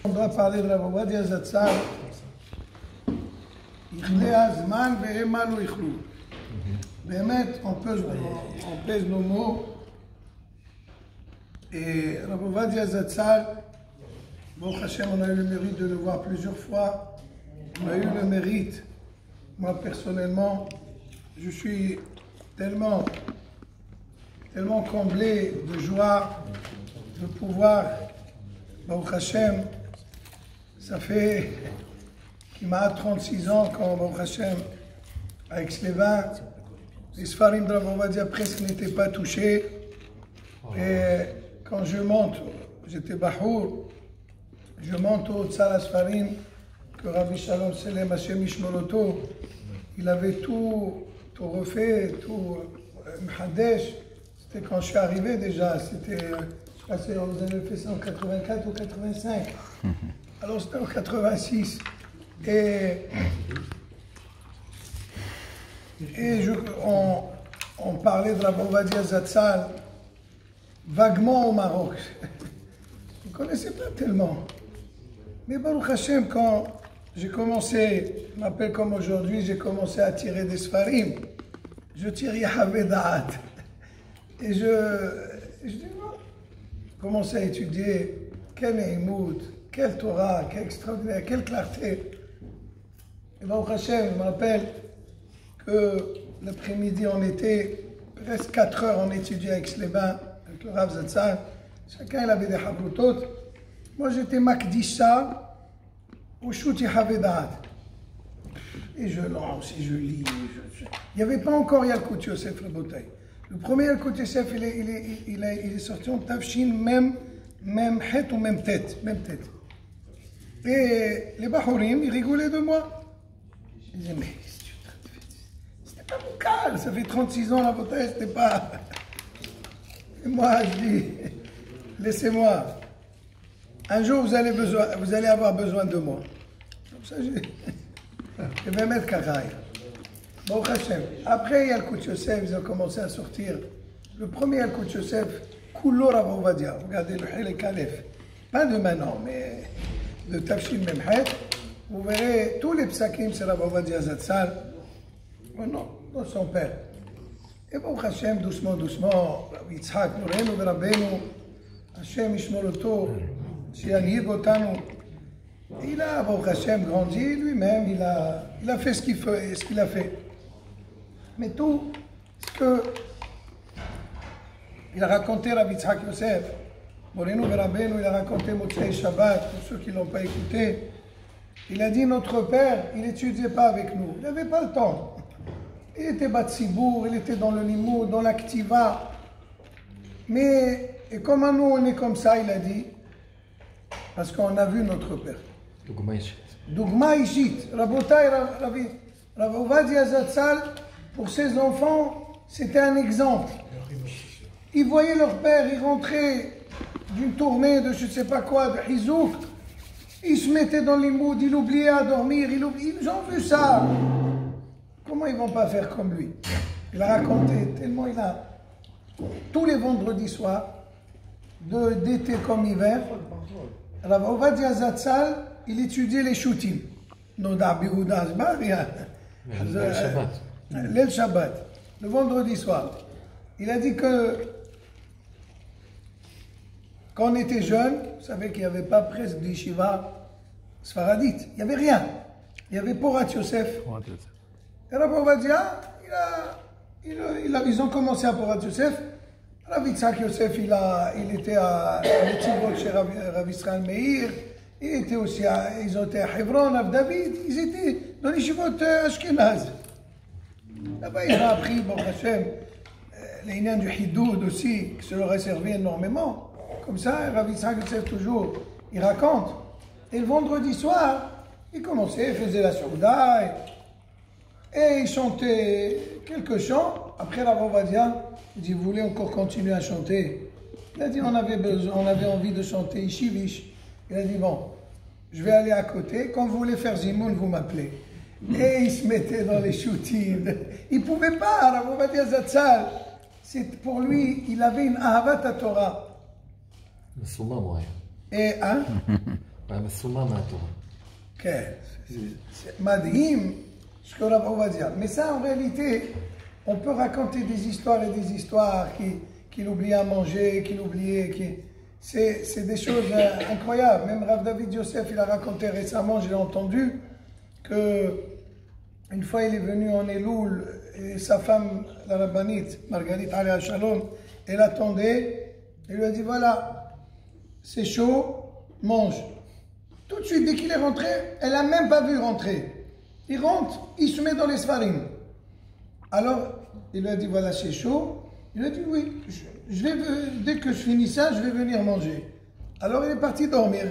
On va parler de Rav Ovadia Zatzal. יכלה הזמן והמה לא יכלו. באמת, on pèse nos mots. Et Rav Ovadia Zatzal, bon Hachem, on a eu le mérite de le voir plusieurs fois. On a eu le mérite, moi personnellement, je suis tellement comblé de joie de pouvoir, Baruch Hashem, ça fait qu'il m'a 36 ans quand Baruch Hashem, avec Aix-les-Bains, les Sfarim de Rav Ovadia presque n'étaient pas touchés. Et quand je monte, j'étais Bahour, je monte au Tzara Sfarim, que Rabbi Shalom Selem Hashem Ishmoroto, il avait tout refait, tout Mhadesh. C'était quand je suis arrivé déjà, c'était, je crois que vous avez fait ça en 84 ou 85. Alors c'était en 86. Et on parlait de Rav Ovadia Zatzal vaguement au Maroc. Je ne connaissais pas tellement. Mais Baruch Hashem, quand j'ai commencé, je m'appelle comme aujourd'hui, j'ai commencé à tirer des Sfarim. Je tire Yahweh Da'at. Et je dis, non. Je commençais à étudier quel Neimout, quelle Torah, quelle extraordinaire, quelle clarté. Et Baruch Hashem, je me rappelle que l'après-midi, on était presque 4 heures, on étudiait avec Aix-les-Bains, avec le Rav Zatzal. Chacun il avait des habrutot. Moi j'étais Makdisha. Au shoot Havedat. Et je lance, et je lis. Il n'y avait pas encore Yalkut Yosef le Botaï. Le premier Yalkut Yosef, il est sorti en Tafshin, même het ou même tête. Et les Bahourim, ils rigolaient de moi. Ils disaient, mais c'était pas mon cas, ça fait 36 ans la Botaï, c'était pas. Et moi, je dis, laissez-moi. Un jour, vous allez avoir besoin de moi. Comme ça, je vais mettre Karaï. Bon, Hachem. Après, il y a le Yalkut Yosef, ils ont commencé à sortir. Le premier Yalkut Yosef, Kulo Rav Ovadia. Regardez le Helek Aleph. Pas de maintenant, mais de Tafshin Memhet. Vous verrez tous les psakim, c'est Rav Ovadia Zatzal. Oh non, dans son père. Et bon, Hachem, doucement, Rav Yitzhak, Morenu, Verabenu, Hachem, Ishmoroto. Il a, Baruch Hashem, grandi lui-même, il a fait ce qu'il a fait. Mais tout ce que il a raconté Rabbi Yitzhak Yosef, Morenu Verabenu, il a raconté Motzei Shabbat, pour ceux qui ne l'ont pas écouté, il a dit notre père, il n'étudiait pas avec nous, il n'avait pas le temps. Il était Batsibour, il était dans le Limoud, dans l'Aktiva. Mais, et comme nous on est comme ça, il a dit, parce qu'on a vu notre père. Dougma Ishit. Rabotai, Rav Ovadia Zatzal, pour ses enfants, c'était un exemple. Ils voyaient leur père, ils rentraient d'une tournée de je ne sais pas quoi, de Hizouk. Ils se mettaient dans les moods, ils oubliaient à dormir, ils ont vu ça. Comment ils ne vont pas faire comme lui? Il a raconté, tellement il a. Tous les vendredis soirs, d'été comme hiver, Rav Ovadia Zatzal, il étudiait les shootim. Noda Biouda Zbaria. Le Shabbat, le vendredi soir. Il a dit que quand on était jeune, vous savez qu'il n'y avait pas presque d'Yeshiva Sfaradite. Il n'y avait rien. Il y avait Porat Yosef. Et Rav Ovadia, ils ont commencé à Porat Yosef. Rav Yitzhak Yosef, il était à Netivot chez Rav Israël Meir. Il était aussi ils ont été à Hebron, à David. Ils étaient dans les Yeshivot Ashkenaz. Là-bas, il a appris, bon Hashem, les Inyan du Hidoud aussi, qui se leur a servi énormément. Comme ça, Rav Yitzhak Yosef toujours, il raconte. Et le vendredi soir, il commençait, il faisait la Souda. Et il chantait quelques chants. Après Rav Ovadia, il dit, vous voulez encore continuer à chanter? Il a dit, on avait envie de chanter Ishivish. Il a dit, bon, je vais aller à côté. Quand vous voulez faire Zimoun, vous m'appelez. Et il se mettait dans les shootings. Il ne pouvait pas, Rav Ovadia Zatzal. pour lui, il avait une ahavat à Torah. Et, hein? C'est madhim, ce que on va dire. Mais ça, en réalité, on peut raconter des histoires et des histoires qu'il oubliait à manger, qu'il oubliait. C'est des choses incroyables. Même Rav David Yosef, il a raconté récemment, j'ai entendu, que une fois il est venu en Elul et sa femme, la rabbinite, Marguerite Aléa Shalom, elle attendait. Il lui a dit voilà, c'est chaud, mange. Tout de suite, dès qu'il est rentré, elle n'a même pas vu rentrer. Il rentre, il se met dans les sfarim. Alors, il lui a dit voilà, c'est chaud. Il a dit oui, dès que je finis ça, je vais venir manger. Alors il est parti dormir.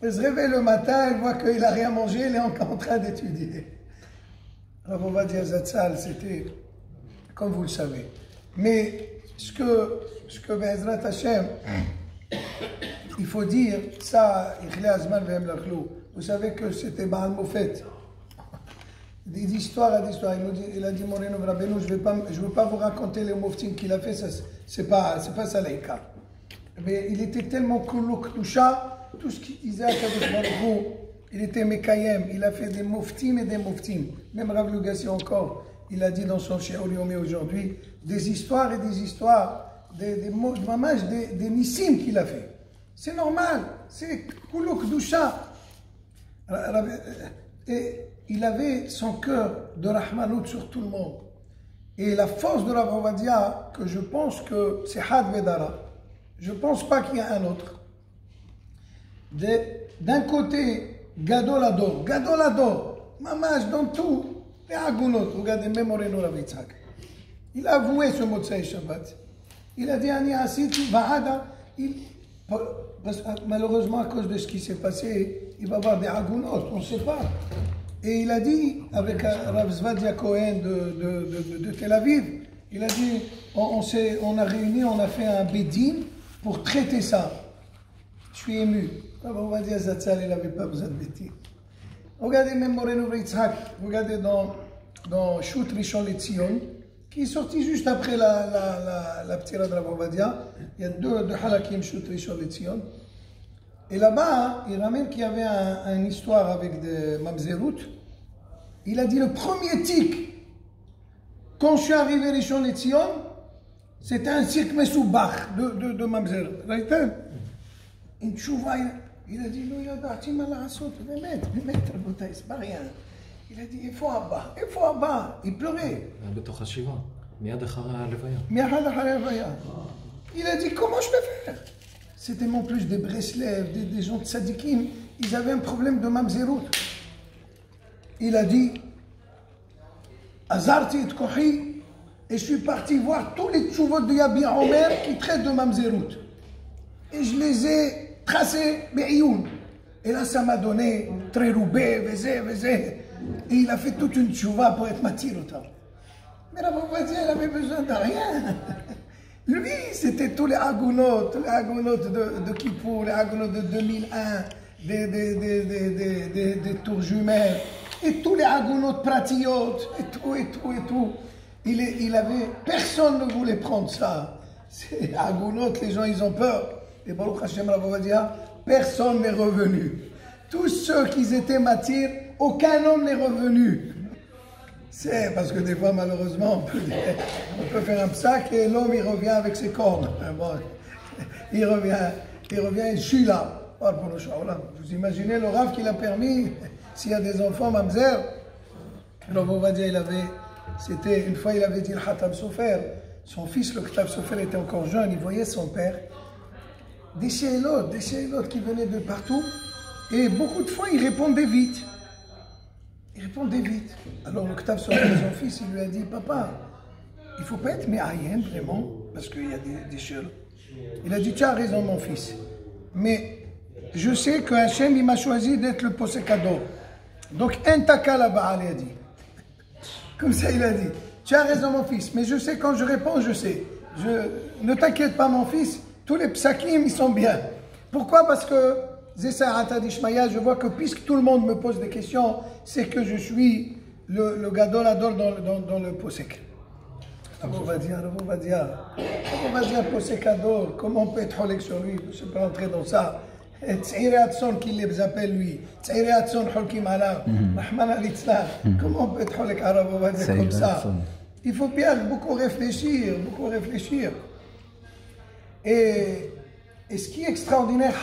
Il se réveille le matin, il voit qu'il n'a rien mangé, il est encore en train d'étudier. Alors on va dire Zatzal, c'était comme vous le savez. Mais ce que Be'ezrat Hashem, il faut dire, ça, vous savez que c'était Baal Mofet. Des histoires à des histoires. Il a dit Moreno Rabbeinu, je ne veux pas vous raconter les moftim qu'il a fait, c'est pas ça l'aïka. Mais il était tellement koulouk toucha, tout ce qu'il disait à Kadosh Baruch Hu, il était mekayem, il a fait des moftim et des moftim. Même Rav Lugassi encore, il a dit dans son Shiur Yomi aujourd'hui, des histoires et des histoires, des nissim qu'il a fait. C'est normal, c'est koulouk toucha. Et il avait son cœur de Rahmanout sur tout le monde. Et la force de Rav Ovadia, que je pense que c'est Had Vedara, je ne pense pas qu'il y a un autre. D'un côté, Gadol Ador, Mamash dans tout, les Agunot, regardez même Moreno Rav Yitzhak. Il a avoué ce Motzei Shabbat. Il a dit Ani Asiti Vahada. Malheureusement, à cause de ce qui s'est passé, il va y avoir des Agunot, on ne sait pas. Et il a dit, avec Rav Zvadia Cohen de Tel Aviv, il a dit, on a réuni, on a fait un bédin pour traiter ça. Je suis ému. On va dire Zatzal, il n'avait pas besoin de bédin. Regardez même Moreno Yitzhak, regardez dans Shoot Rishon LeZion, qui est sorti juste après la ptira de Rav Ovadia. Il y a deux halakim Shoot Rishon LeZion. Et là-bas, il ramène qu'il y avait une histoire avec des mamzerout. Il a dit le premier tic, quand je suis arrivé à Rishon LeZion, c'était un cirque mesoubach de mamzerout. Une chouva, il a dit, non, il a dit, c'est pas rien. Il a dit, il faut Abba. Il pleurait. Il a dit, comment je peux faire? C'était mon plus des Breslev, des gens de Sadikim, ils avaient un problème de mamzerout. Il a dit, Azarti et Kohi, et je suis parti voir tous les tchouvot de Yabi Omer qui traitent de mamzerout. Et je les ai tracés, Be'ioun. Et là, ça m'a donné très roubé, vezé. Et il a fait toute une tchouva pour être matir autant. Mais la Bavadia, elle avait besoin de rien. Lui, c'était tous les agonotes de Kippour, les agonotes de 2001, des tours jumelles, et tous les agonotes pratiotes, et tout. Il avait, personne ne voulait prendre ça. C'est agonotes, les gens, ils ont peur. Et Baruch Hashem, on va dire, personne n'est revenu. Tous ceux qui étaient matir, aucun homme n'est revenu. C'est parce que des fois, malheureusement, on peut faire un psaque et l'homme, il revient avec ses cornes. Bon, il revient, il chie là. Vous imaginez le rave qu'il a permis, s'il y a des enfants, mamzer. Alors, on va dire, c'était une fois, il avait dit le Khatab Sofer. Son fils, le Khatab Sofer, était encore jeune, il voyait son père. Des chélotes qui venaient de partout. Et beaucoup de fois, il répondait vite. Alors le Khatab Sofer, son fils, il lui a dit, papa, il ne faut pas être méaïen vraiment, parce qu'il y a des chélotes. Il a dit, tu as raison mon fils, mais je sais que Hachem, il m'a choisi d'être le possédador. Donc, intaka là-bas, il a dit. Comme ça, il a dit, tu as raison mon fils, mais je sais quand je réponds, je sais. Ne t'inquiète pas mon fils, tous les psakim, ils sont bien. Pourquoi? Parce que je vois que puisque tout le monde me pose des questions, c'est que je suis le gadol ador dans le posek. On va dire, pour ses cadeaux, comment on peut être holek sur lui? Je ne peux pas entrer dans ça. Tsaïri Hatson qui les appelle lui. Tsaïri Hatson holkim ala. Rahman al-Islam. Comment on peut être holek arabe, on va dire comme ça? Il faut bien beaucoup réfléchir, Et ce qui est extraordinaire,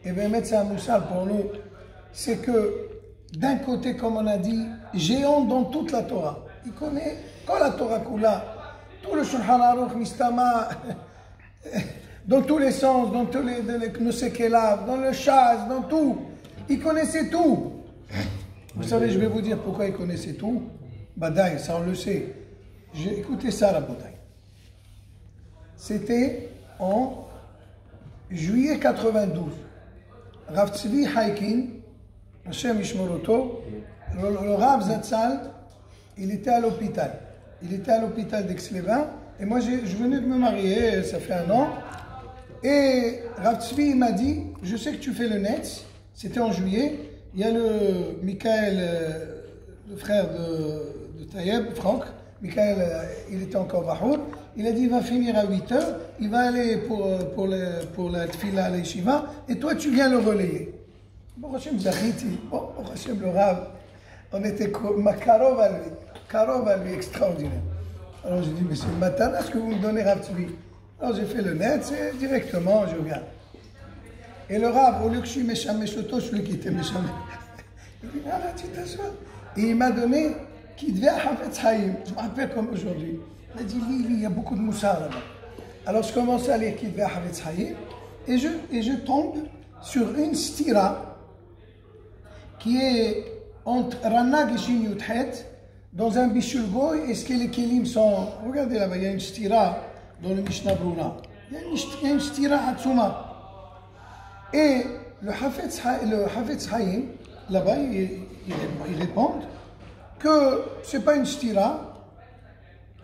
et bien c'est un moussal pour nous, c'est que d'un côté, comme on a dit, géant dans toute la Torah. Il connaît quand la Torah Kula, tout le Shulchan Aruch, Mistama, dans tous les sens, dans tous les Knusekelav, dans le Shaz, dans tout. Il connaissait tout. Vous savez, je vais vous dire pourquoi il connaissait tout. Badaï, ça on le sait. Écoutez ça, la bataille. C'était en juillet 92. Rav Tzvi Haikin, Hashem Ishmoroto, le Rav Zatzal, il était à l'hôpital. Il était à l'hôpital d'Aix-les-Bains. Et moi, je venais de me marier, ça fait 1 an. Et Rav Tzvi m'a dit, je sais que tu fais le Netz. C'était en juillet. Il y a le Michael, le frère de Tayeb, Franck. Michael, il était encore Bahoud. Il a dit, il va finir à 8 h. Il va aller pour la Tfila à l'Eshiva. Et toi, tu viens le relayer. Bon, Hachem Zahiti. Bon, Hachem le Rav. On était Karov à lui, extraordinaire. Alors je dis, mais c'est le matin, est-ce que vous me donnez Rav Tzvi? Alors j'ai fait le net, c'est directement, je viens. Et le Rav, au lieu que je suis méchant, celui qui était méchant, il dit, ah là, tu t'assois. Et il m'a donné qui devait à Hafetz Haïm. Je me rappelle comme aujourd'hui. Il a dit, il y a beaucoup de moussa là-bas. Alors je commence à lire qui devait à Hafetz Haïm. Et je tombe sur une stira qui est entre Ranag et Shin Yudhet, dans un Bishul Goy. Est-ce que les Kélim sont. Regardez là-bas, il y a une stira dans le Mishnah Brura. Il y a une stira Hatsuma. Et le Hafetz Haïm, là-bas, ils répondent que ce n'est pas une stira.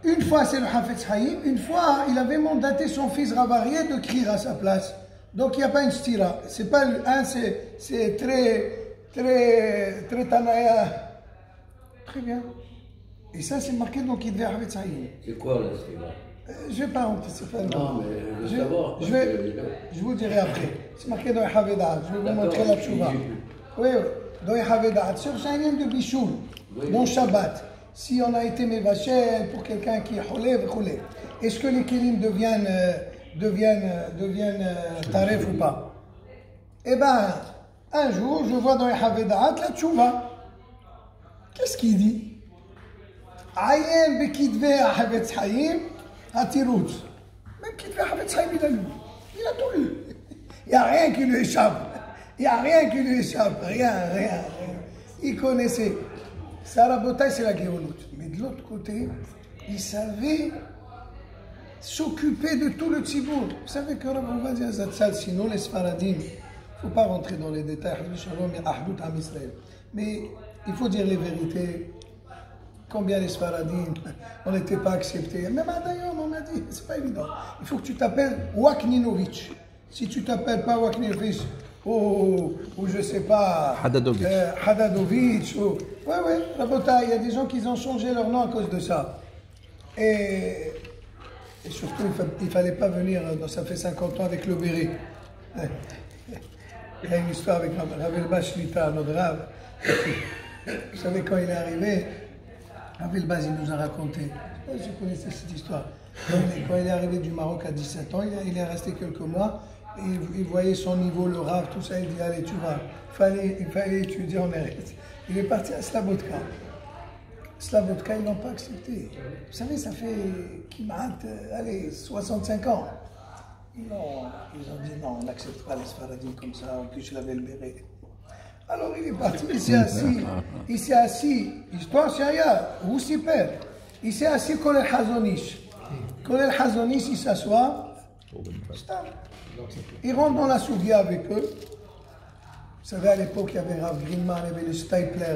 Une fois, c'est le Hafetz Haïm. Une fois, il avait mandaté son fils Ravarié de crier à sa place. Donc, il n'y a pas une stira. C'est pas un, c'est très Tanaya. Très bien. Et ça, c'est marqué donc il devait Hafetz Haïm. C'est quoi la stira? Je ne vais pas anticiper. Non, mais je veux savoir. Je vous dirai après. C'est marqué dans Havedat. Je vais vous montrer la tchouva. Oui, dans Havedat. Sur Shanim de Bichoul, dans Shabbat. Si on a été mévaché pour quelqu'un qui est holé, est-ce que les kélim deviennent taref ou pas? Eh bien, un jour, je vois dans Havedat la tchouva. Qu'est-ce qu'il dit? Ayen bekidve Hafetz Haïm. Hatirouz. Même qui fait Hafetz Haïm, il a lu. Il a tout lu. Il n'y a rien qui lui échappe. Rien. Il connaissait. Sarah Botaï, c'est la Géonout. Mais de l'autre côté, il savait s'occuper de tout le Tzibour. Vous savez que Rav Ovadia Zatzal, sinon les Sfaradim, il ne faut pas rentrer dans les détails. Mais il faut dire les vérités. Combien les Sfaradim, on n'était pas acceptés. Même d'ailleurs, on m'a dit, c'est pas évident. Il faut que tu t'appelles Wakninovitch. Si tu t'appelles pas Wakninovitch, ou je sais pas, Hadadovitch, oui, Rabota, il y a des gens qui ont changé leur nom à cause de ça. Et surtout, il ne fallait pas venir, ça fait 50 ans avec le béret. Il y a une histoire avec Ravel Bashlita, notre Rav. Vous savez, quand il est arrivé, Ravel Baz, il nous a raconté, je connaissais cette histoire. Quand il est arrivé du Maroc à 17 ans, il est resté quelques mois, et il voyait son niveau, le Rav, tout ça, il dit, allez, tu vas. Il fallait étudier en Eretz. Il est parti à Slabodka. Slabodka, ils ne l'ont pas accepté. Vous savez, ça fait allez, 65 ans. Ils ont dit, non, on n'accepte pas les Sfaradim comme ça, en plus, je l'avais le béret. Alors il est parti, il s'est assis, histoire sérieuse, vous s'y perd. Il s'est assis comme le Hazonish. Quand le Hazonish, il s'assoit, il rentre dans la souvia avec eux. Vous savez, à l'époque, il y avait Rav Greenman, il y avait le Stapler.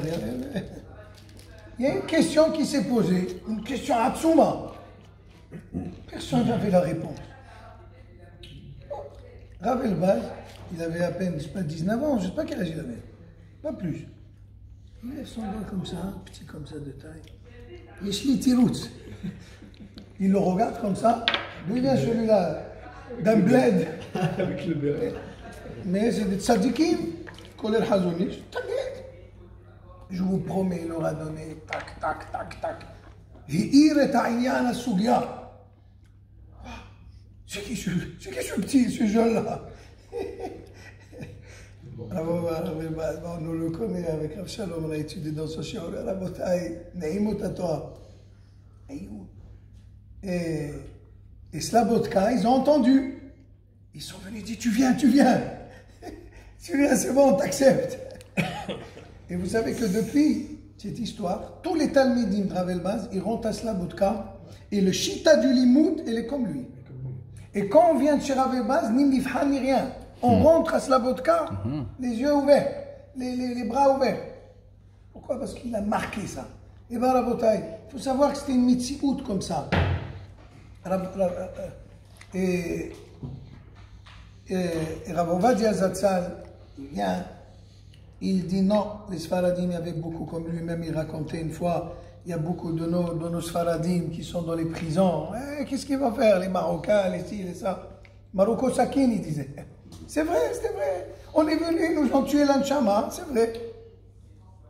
Il y a une question qui s'est posée, une question Hatsuma. Personne n'avait la réponse. Rav Elbaz, il avait à peine, je sais pas, 19 ans, je ne sais pas quel âge il avait. Pas plus. Il lève son doigt comme ça, petit comme ça de taille. Yeshli Tiroutz. Il le regarde comme ça. D'où vient celui-là? D'un bled. Avec le béret. Mais c'est des tzadikim. Koler Hazonish. Je vous promets, il leur a donné tac, tac, tac, tac. Hi'ir et ta'inyan as-sugya. C'est qui ce petit, ce jeune-là? On nous le connaît avec Rav Shalom, on a étudié dans ce shiur. Rabotai, Neimut à toi. Et Slabotka, ils ont entendu. Ils sont venus, ils disent, tu viens. Tu viens, c'est bon, on t'accepte. Et vous savez que depuis cette histoire, tous les Talmidim de Rav Elbaz, ils rentrent à Slabotka, et le Shita du Limoud, il est comme lui. Et quand on vient de chez Rav Elbaz, ni mifhan ni rien. On rentre à Slabotka, les yeux ouverts, les bras ouverts. Pourquoi? Parce qu'il a marqué ça. Et bien, Rabotai, il faut savoir que c'était une mitziout comme ça. Et Rav Ovadia Zatzal, il vient, il dit non, les Sfaradim, il y avait beaucoup, comme lui-même il racontait une fois, il y a beaucoup de nos Sfaradim qui sont dans les prisons. Qu'est-ce qu'ils vont faire, les Marocains, les ci, les ça? Marocco Sakin, il disait. C'est vrai, c'était vrai. On est venus, ils nous ont tué l'Anchama, c'est vrai.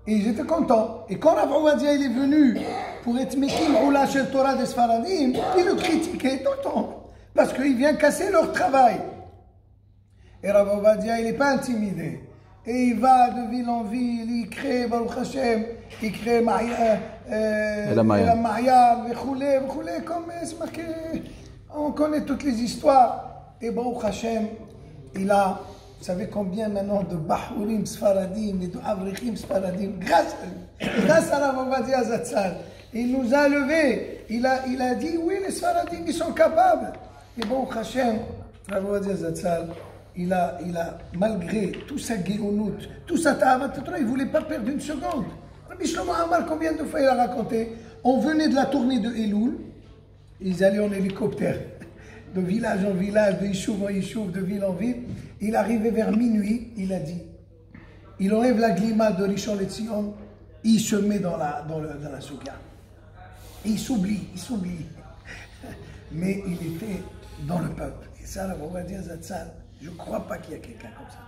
Et ils étaient contents. Et quand Rav Ovadia il est venu pour être Mekim Oula Shel Torah des Sfaradim, il le critiquait tout le temps. Parce qu'il vient casser leur travail. Et Rav Ovadia, il n'est pas intimidé. Et il va de ville en ville, il crée Baruch Hashem, il crée la Ma'yan, comme c'est marqué. On connaît toutes les histoires. Et Baruch Hashem, il a, vous savez combien maintenant de Bahourim Sfaradim et de Avrichim Sfaradim, grâce à Rav Ovadia Zatzal. Il nous a levés. Il a dit, oui, les Sfaradim, ils sont capables. Et Baruch Hashem, Rav Ovadia Zatzal, il a, malgré tout sa guéounout, tout sa ta'avat, il ne voulait pas perdre une seconde. Rabbi Shlomo Amar, combien de fois il a raconté? On venait de la tournée de Elul, ils allaient en hélicoptère, de village en village, de yishuv en yishuv, de ville en ville. Il arrivait vers minuit, il a dit, il enlève la glima de Rishon LeZion, il se met dans la souka. Il s'oublie. Mais il était dans le peuple. Et ça, Rav Ovadia Zatzal, je ne crois pas qu'il y a quelqu'un comme ça.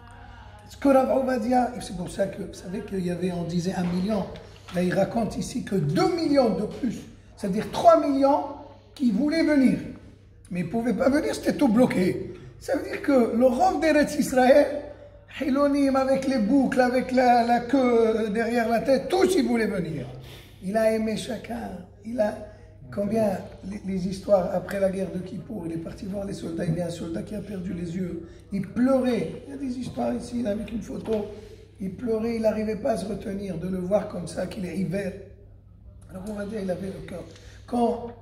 Ce que Rav Ovadia, et c'est pour ça que vous savez qu'il y avait, on disait 1 million, là il raconte ici que 2 millions de plus, c'est-à-dire 3 millions qui voulaient venir, mais ils ne pouvaient pas venir, c'était tout bloqué. Ça veut dire que le rov d'Eretz Israël, Hilonim avec les boucles, avec la queue derrière la tête, tous ils voulaient venir. Il a aimé chacun, il a... Combien les histoires après la guerre de Kippour, il est parti voir les soldats, il y a un soldat qui a perdu les yeux, il pleurait, il y a des histoires ici avec une photo, il pleurait, il n'arrivait pas à se retenir de le voir comme ça, qu'il est hiver. Alors on va dire, il avait le cœur.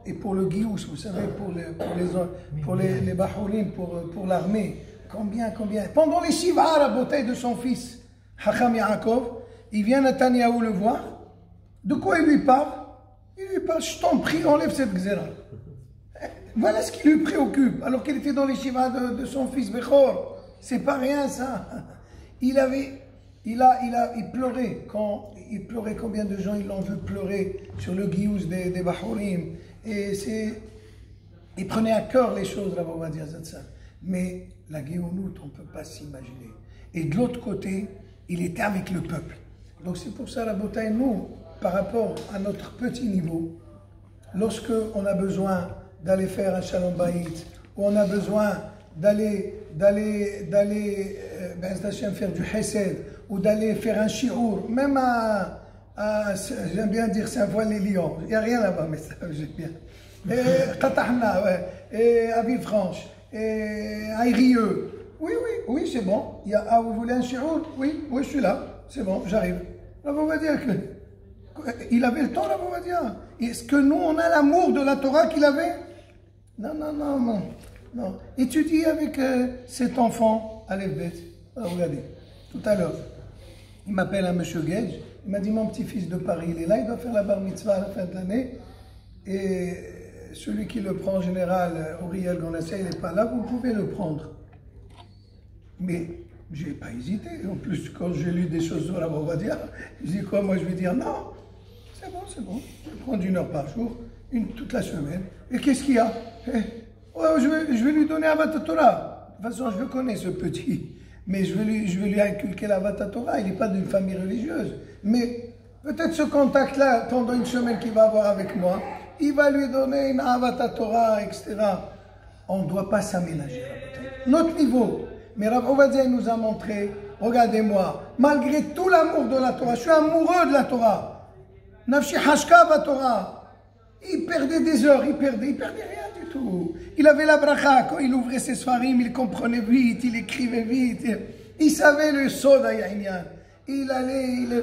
Et pour le Guious, vous savez, pour les Bahourim, pour l'armée, combien, pendant les Shiva, à la bouteille de son fils, Hacham Yaakov, il vient Netanyahou le voir, de quoi il lui parle? Il lui parle, je t'en prie, enlève cette gzera. Voilà ce qui lui préoccupe, alors qu'il était dans les shivas de son fils Bechor. C'est pas rien ça. Il pleurait. Il pleurait, combien de gens il l'ont vu pleurer sur le guious des Bahourim. Et il prenait à cœur les choses, Rav Ovadia Zatzal. Mais la Géonout, on ne peut pas s'imaginer. Et de l'autre côté, il était avec le peuple. Donc c'est pour ça, la bataille, nous, par rapport à notre petit niveau, lorsque on a besoin d'aller faire un shalom bayit, ou on a besoin d'aller faire du hesed, ou d'aller faire un shi'ur, même j'aime bien dire Saint-Voile-les-Lions, il n'y a rien là-bas, mais ça j'aime bien. Qatahna, et à Villefranche, et à Irieux. Oui, c'est bon. Vous voulez un shi'ur? Oui, je suis là, c'est bon, j'arrive. Là, on va dire que il avait le temps, là, on va dire. Est-ce que nous, on a l'amour de la Torah qu'il avait? Non. Étudie avec cet enfant à l'Elbet. Regardez, tout à l'heure, il m'appelle un monsieur Gage. Il m'a dit, mon petit-fils de Paris, il est là, il doit faire la bar mitzvah à la fin de l'année. Et celui qui le prend en général, Auriel Gonassa, il n'est pas là, vous pouvez le prendre. Mais je n'ai pas hésité. En plus, quand j'ai lu des choses sur la Bavadia, je dis quoi? Moi, je vais dire non. c'est bon. Je vais prendre 1 heure par jour, toute la semaine. Et qu'est-ce qu'il y a? Oh, je vais lui donner Avat Torah. De toute façon, je le connais, ce petit. Mais je vais lui inculquer la Avat Torah. Il n'est pas d'une famille religieuse. Mais peut-être ce contact-là, pendant 1 semaine qu'il va avoir avec moi, il va lui donner une Avat Torah, etc. On ne doit pas s'aménager. Notre niveau. Mais Rav Ovadia nous a montré, regardez-moi, malgré tout l'amour de la Torah, je suis amoureux de la Torah. Nafshi Hashka va Torah. Il perdait des heures, il perdait rien du tout. Il avait la bracha, quand il ouvrait ses sfarim, il comprenait vite, il écrivait vite. Il savait le soda Yainyan. Il allait,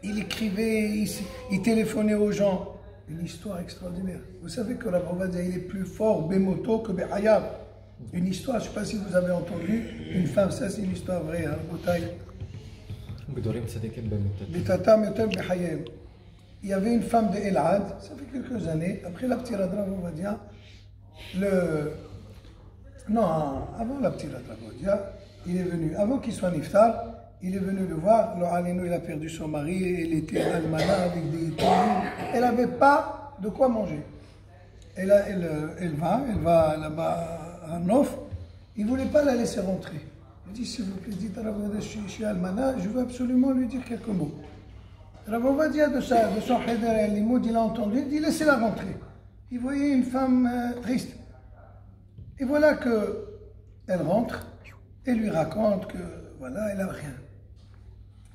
il écrivait, il téléphonait aux gens. Une histoire extraordinaire. Vous savez que Rav Ovadia, il est plus fort Bemoto que Behayab. Une histoire, je ne sais pas si vous avez entendu, une femme, ça c'est une histoire vraie, hein, il y avait une femme de Elad, ça fait quelques années, après la petite Rav Ovadia, non, avant la petite Rav Ovadia, il est venu, avant qu'il soit niftar, il est venu le voir, il a perdu son mari, elle était almana avec des témoins, elle n'avait pas de quoi manger. Elle va là-bas à Nof, il ne voulait pas la laisser rentrer. Il dit, s'il vous plaît, dites à Rav Ovadia, je suis almana, je veux absolument lui dire quelques mots. Rav Ovadia de son cheder et limoud, il a entendu, il dit, laissez-la rentrer. Il voyait une femme triste. Et voilà qu'elle rentre et lui raconte que, voilà, elle n'a rien.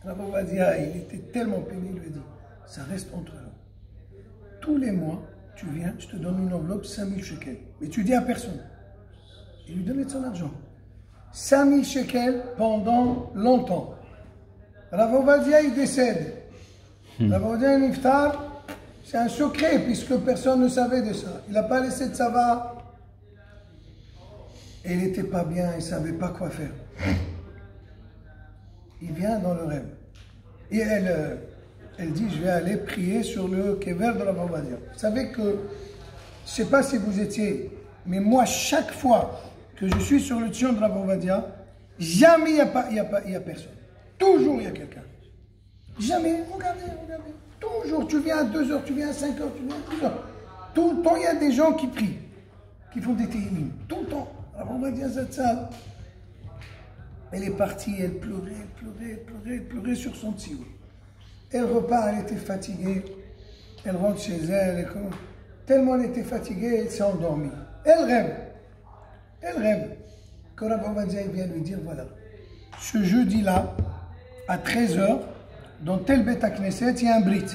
Rav Ovadia, il était tellement peiné, il lui a dit, ça reste entre nous. Tous les mois, tu viens, je te donne une enveloppe, 5000 shekels. Mais tu dis à personne. Il lui donnait de son argent. 5000 shekels pendant longtemps. Rav Ovadia, il décède. Rav Ovadia, niftar, c'est un secret puisque personne ne savait de ça. Il n'a pas laissé de savoir. Et il n'était pas bien, il ne savait pas quoi faire. Il vient dans le rêve. Et elle dit, je vais aller prier sur le kever de Rav Ovadia. Vous savez que, je ne sais pas si vous étiez, mais moi, chaque fois que je suis sur le tzion de Rav Ovadia, jamais il n'y a personne. Toujours il y a quelqu'un. Jamais, regardez. Toujours, tu viens à 2 heures, tu viens à 5 heures, tu viens à 10 heures. Tout le temps, il y a des gens qui prient, qui font des téhilim. Tout le temps. Rav Ovadia Zatzal. Elle est partie, elle pleurait sur son tzion. Elle repart, elle était fatiguée. Elle rentre chez elle. Tellement elle était fatiguée, elle s'est endormie. Elle rêve. Quand Rav Ovadia vient lui dire, voilà, ce jeudi-là, à 13 h, dans tel Beth Knesset, il y a un brit.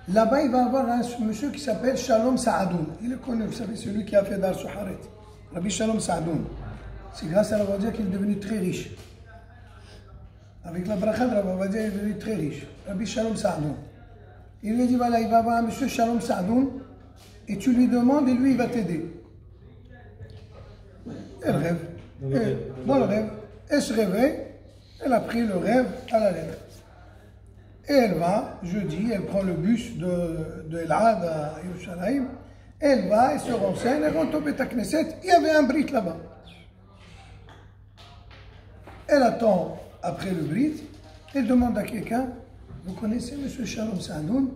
Là-bas, il va y avoir un monsieur qui s'appelle Shalom Saadoun. Il le connaît, vous savez, celui qui a fait Dar Suharet. Rabbi Shalom Saadoun. C'est grâce à Rav Ovadia qu'il est devenu très riche. Avec la bracha de Rav Ovadia, il est devenu très riche. Rabbi Shalom Saadoun. Il lui dit, voilà, il va avoir un monsieur Shalom Saadoun, et tu lui demandes, et lui, il va t'aider. Elle rêve. Dans le rêve, elle se réveille, elle a pris le rêve à la lettre. Et elle va, jeudi, elle prend le bus de Elad à Yerushalayim, elle va, elle se renseigne, elle rentre au Beth Knesset, il y avait un brit là-bas. Elle attend après le brit, elle demande à quelqu'un, vous connaissez M. Shalom Saadoun?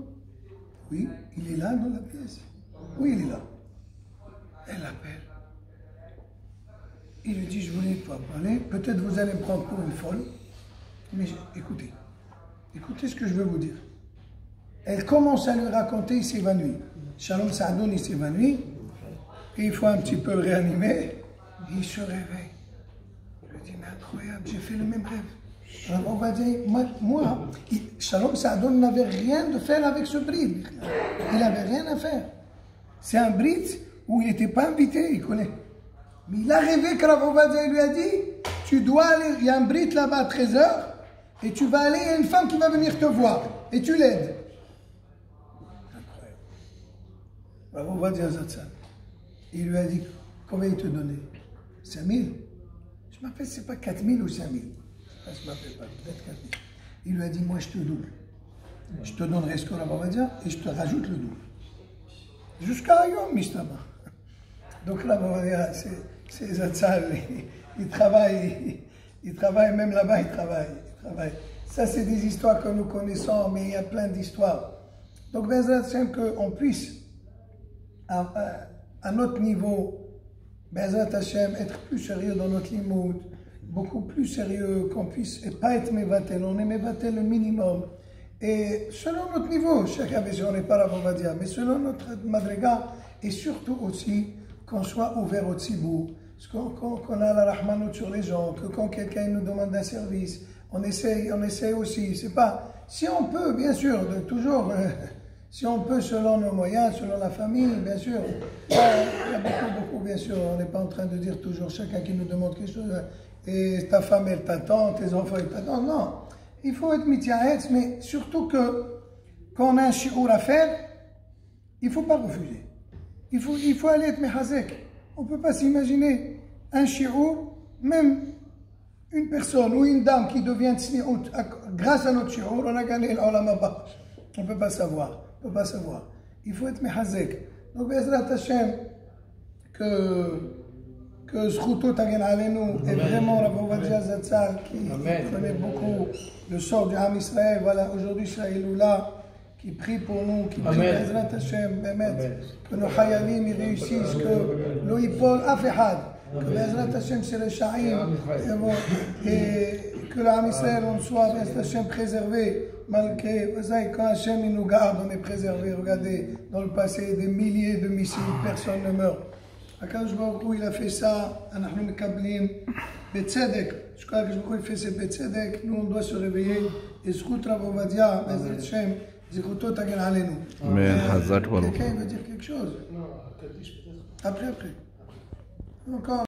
Oui, il est là dans la pièce. Oui, il est là. Elle l'appelle. Il lui dit, je voulais pas parler, peut-être vous allez me prendre pour une folle, mais écoutez ce que je veux vous dire. Elle commence à lui raconter, il s'évanouit. Shalom Saadoun, il s'évanouit, et il faut un petit peu le réanimer, il se réveille. Je lui dis, mais incroyable, j'ai fait le même rêve. Alors on va dire, moi, Shalom Saadoun n'avait rien de faire avec ce brit. Il n'avait rien à faire. C'est un brit où il n'était pas invité, il connaît. Mais il a rêvé que Rav Ovadia lui a dit, tu dois aller, il y a un brit là-bas à 13 h, et tu vas aller, il y a une femme qui va venir te voir, et tu l'aides. Incroyable. Rav Ovadia Zatzal. Il lui a dit, combien il te donnait? 5000. Je m'appelle, c'est pas 4000 ou 5000. Je ne m'appelle pas, peut-être 4000. Il lui a dit, moi je te double. Je te donnerai ce que Rav Ovadia, et je te rajoute le double. Jusqu'à Yom Mistama. Donc là, c'est Zatzal, il travaille même là-bas, il travaille. Ça, c'est des histoires que nous connaissons, mais il y a plein d'histoires. Donc, Bezrat Hashem, qu'on puisse, à notre niveau, Bezrat Hashem, être plus sérieux dans notre limoud, beaucoup plus sérieux, qu'on puisse, et pas être mévatel, on est mévatel le minimum. Et selon notre niveau, chacun, on n'est pas là, on va dire, mais selon notre madriga, et surtout aussi, qu'on soit ouvert au tzibou, qu'on a la rahmanout sur les gens, que quand quelqu'un nous demande un service, on essaye aussi, c'est pas, si on peut, bien sûr, toujours, si on peut selon nos moyens, selon la famille, bien sûr, il y a beaucoup, bien sûr, on n'est pas en train de dire toujours chacun qui nous demande quelque chose, et ta femme elle t'attend, tes enfants ils t'attendent, non, il faut être mityahetz, mais surtout que, quand on a un shi'our à faire, il ne faut pas refuser, il faut aller être mehazek, on ne peut pas s'imaginer un shi'our, même une personne ou une dame qui devient tsniout, grâce à notre shi'our, on a gagné l'olam haba. On ne peut pas savoir. Il faut être mehazek. Donc, Bezrat Hashem, que Zchuto Tagen Alenu est vraiment Rav Ovadia Zatzal qui connaît beaucoup le sort du Ham Israël. Voilà, aujourd'hui, Shaïloula, qui prie pour nous, qui prie Bezrat Hashem, que nos Hayalim y réussissent, que l'eau y pole afehad. Que Bezrat Hashem c'est le Sha'im et que l'Am Israël on soit Bezrat Hashem préservé malgré quand Hashem il nous garde on est préservé. Regardez dans le passé des milliers de missiles, personne ne meurt. Akadosh Baruch Hu il a fait ça, אנחנו מקבלים בצדק, שקאדוש ברוך הוא il fait c'est בצדק, nous on doit se réveiller et זכות רב עובדיה Bezrat Hashem זכותו תגן עלינו. Quelqu'un veut dire quelque chose? Non, après. Encore.